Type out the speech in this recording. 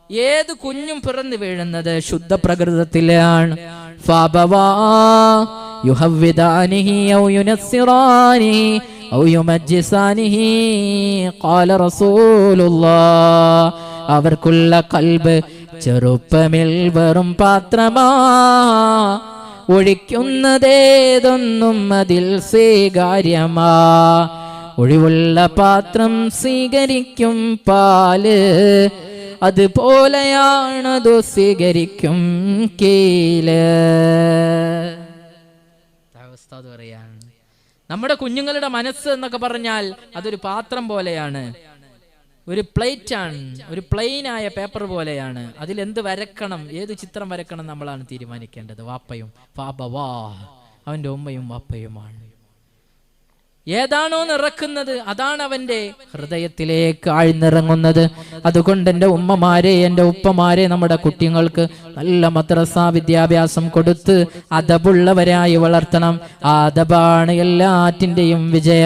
ഏത് കുഞ്ഞും പിറന്നു വീഴുന്നത് ശുദ്ധ പ്രകൃതത്തിലാണ്. അവർക്കുള്ള കൽബ് ചെറുപ്പമിൽ വെറും പാത്രമാ, ഒഴിക്കുന്നതേതൊന്നും അതിൽ സ്വീകാര്യമാ. ഒഴിവുള്ള പാത്രം സ്വീകരിക്കും പാല്, അതുപോലെയാണതു സ്വീകരിക്കും കീല്. ഉസ്താദ് പറയാണ്, നമ്മുടെ കുഞ്ഞുങ്ങളുടെ മനസ്സ് എന്നൊക്കെ പറഞ്ഞാൽ അതൊരു പാത്രം പോലെയാണ്, ഒരു പ്ലേറ്റ് ആണ്, ഒരു പ്ലെയിനായ പേപ്പർ പോലെയാണ്. അതിലെന്ത് വരക്കണം, ഏത് ചിത്രം വരക്കണം നമ്മളാണ് തീരുമാനിക്കേണ്ടത്. വാപ്പയും ഫാബവാ, അവന്റെ ഉമ്മയും വാപ്പയുമാണ്. ഏതാണോ നിറക്കുന്നത് അതാണ് അവന്റെ ഹൃദയത്തിലേക്ക് ആഴ്ന്നിറങ്ങുന്നത്. അതുകൊണ്ട് എൻ്റെ ഉമ്മമാരെ, എൻ്റെ ഉപ്പമാരെ, നമ്മുടെ കുട്ടികൾക്ക് നല്ല മദ്രസ വിദ്യാഭ്യാസം കൊടുത്ത് അദബുള്ളവരായി വളർത്തണം. ആ അദബാണ് എല്ലാറ്റിൻ്റെയും വിജയം.